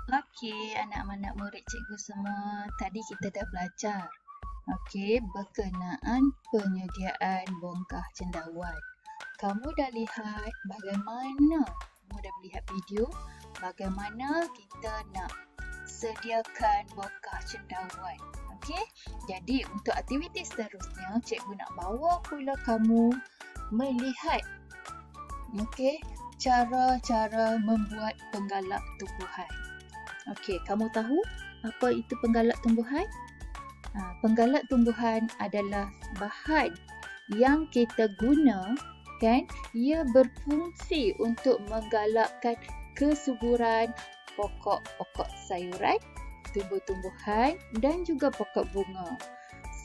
Okey, anak-anak murid cikgu semua, tadi kita dah belajar. Okey, berkenaan penyediaan bongkah cendawan. Kamu dah lihat bagaimana, kamu dah lihat video bagaimana kita nak sediakan bongkah cendawan. Okey, jadi untuk aktiviti seterusnya, cikgu nak bawa pula kamu melihat cara-cara membuat penggalak tumbuhan. Okey, kamu tahu apa itu penggalak tumbuhan? Penggalak tumbuhan adalah bahan yang kita guna, kan? Ia berfungsi untuk menggalakkan kesuburan pokok-pokok sayuran, tumbuh-tumbuhan dan juga pokok bunga.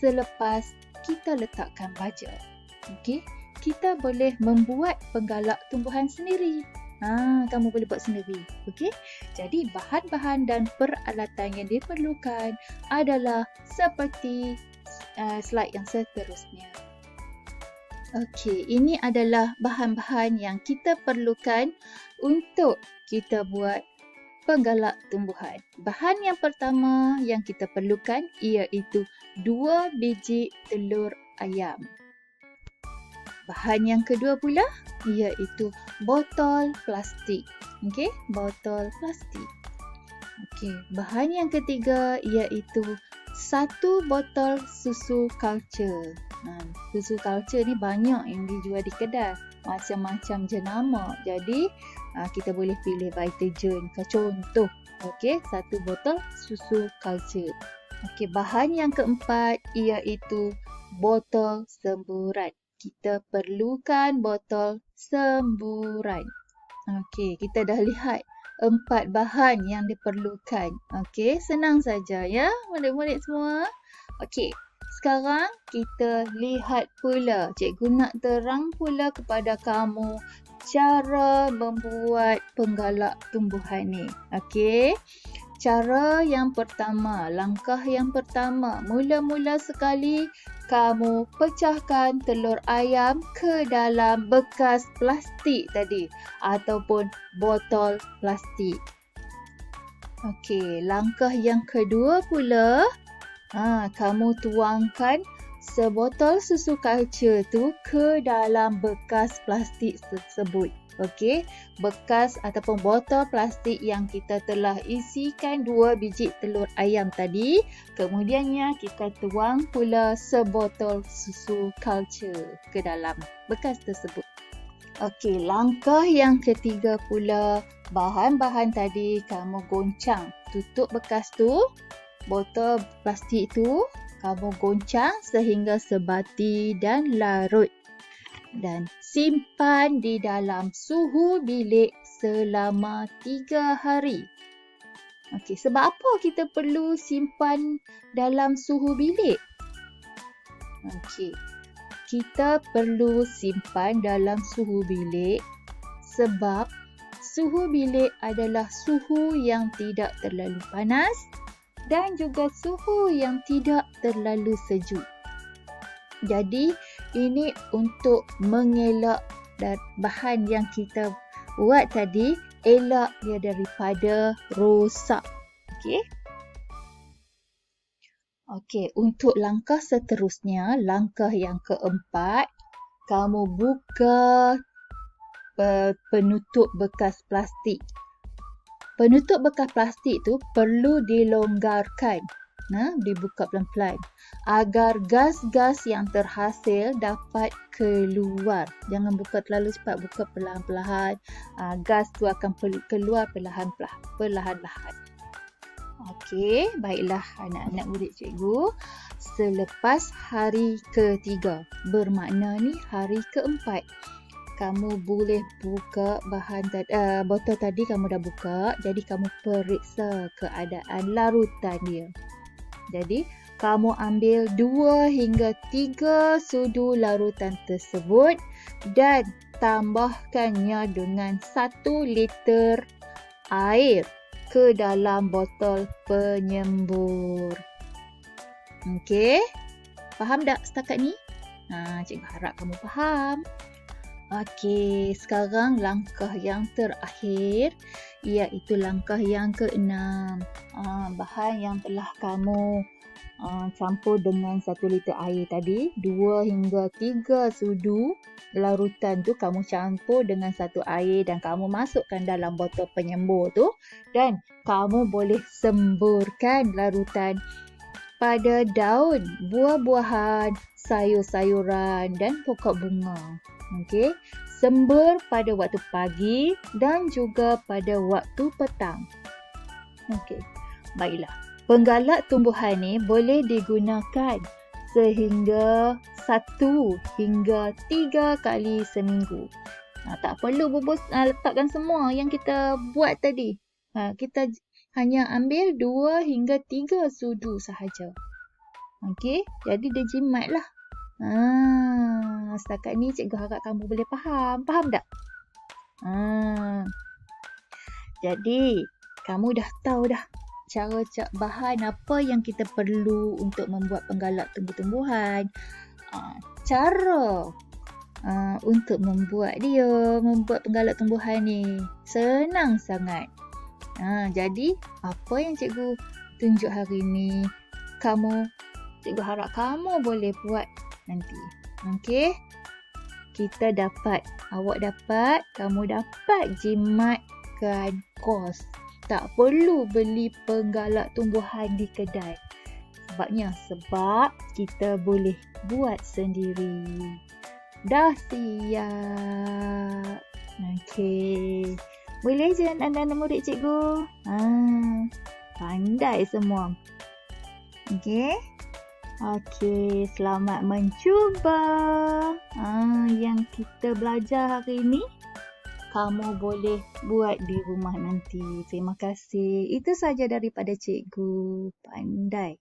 Selepas kita letakkan baja, okey, kita boleh membuat penggalak tumbuhan sendiri. Kamu boleh buat sendiri. Okey. Jadi bahan-bahan dan peralatan yang diperlukan adalah seperti slide yang seterusnya. Okey, ini adalah bahan-bahan yang kita perlukan untuk kita buat penggalak tumbuhan. Bahan yang pertama yang kita perlukan iaitu 2 biji telur ayam. Bahan yang kedua pula iaitu botol plastik. Okey, botol plastik. Okey, bahan yang ketiga iaitu 1 botol susu culture. Susu culture ni banyak yang dijual di kedai, macam-macam jenama. Jadi, kita boleh pilih Vitagen ke contoh. Okey, 1 botol susu culture. Okey, bahan yang keempat iaitu botol semburat. Kita perlukan botol semburan. Okey, kita dah lihat 4 bahan yang diperlukan. Okey, senang saja ya murid-murid semua. Okey, sekarang kita lihat pula. Cikgu nak terang pula kepada kamu cara membuat penggalak tumbuhan ni. Okey. Cara yang pertama, langkah yang pertama, mula-mula sekali kamu pecahkan telur ayam ke dalam bekas plastik tadi ataupun botol plastik. Okey, langkah yang kedua pula, kamu tuangkan sebotol susu culture tu ke dalam bekas plastik tersebut. Okey, bekas ataupun botol plastik yang kita telah isikan 2 biji telur ayam tadi. Kemudiannya kita tuang pula sebotol susu culture ke dalam bekas tersebut. Okey, langkah yang ketiga pula, bahan-bahan tadi kamu goncang. Tutup bekas tu, botol plastik tu, kamu goncang sehingga sebati dan larut. Dan simpan di dalam suhu bilik selama 3 hari. Okey, sebab apa kita perlu simpan dalam suhu bilik? Okey, kita perlu simpan dalam suhu bilik sebab suhu bilik adalah suhu yang tidak terlalu panas dan juga suhu yang tidak terlalu sejuk. Jadi, ini untuk mengelak bahan yang kita buat tadi, elak dia daripada rosak. Okey. Okey, untuk langkah seterusnya, langkah yang keempat, kamu buka penutup bekas plastik. Penutup bekas plastik tu perlu dilonggarkan. Dibuka pelan-pelan agar gas-gas yang terhasil dapat keluar. Jangan buka terlalu cepat, buka perlahan-lahan. Gas tu akan keluar perlahan-lahan. Okey, baiklah anak-anak murid cikgu. Selepas hari ketiga, bermakna ni hari keempat, kamu boleh buka botol tadi kamu dah buka. Jadi kamu periksa keadaan larutan dia. Jadi, kamu ambil 2 hingga 3 sudu larutan tersebut dan tambahkannya dengan 1 liter air ke dalam botol penyembur. Okey, faham tak setakat ni? Cikgu harap kamu faham. Okey, sekarang langkah yang terakhir iaitu langkah yang ke-6. Bahan yang telah kamu campur dengan 1 liter air tadi, 2 hingga 3 sudu larutan tu kamu campur dengan 1 air dan kamu masukkan dalam botol penyembur tu, dan kamu boleh semburkan larutan pada daun, buah-buahan, sayur-sayuran dan pokok bunga. Okey, sembur pada waktu pagi dan juga pada waktu petang. Okey, baiklah. Penggalak tumbuhan ni boleh digunakan sehingga 1 hingga 3 kali seminggu. Tak perlu letakkan semua yang kita buat tadi. Kita hanya ambil 2 hingga 3 sudu sahaja. Okey, jadi dia jimatlah. Setakat ni cikgu harap kamu boleh faham. Faham tak? Jadi, kamu dah tahu dah cara bahan apa yang kita perlu untuk membuat penggalak tumbuh-tumbuhan. Cara untuk membuat penggalak tumbuhan ni senang sangat. Jadi, apa yang cikgu tunjuk hari ni, cikgu harap kamu boleh buat nanti. Okey? Kamu dapat jimatkan kos. Tak perlu beli penggalak tumbuhan di kedai. Sebab kita boleh buat sendiri. Dah siap. Okey. Boleh je anak-anak murid cikgu? Pandai semua. Okey. Okey, selamat mencuba. Yang kita belajar hari ni, kamu boleh buat di rumah nanti. Terima kasih. Itu saja daripada cikgu. Pandai.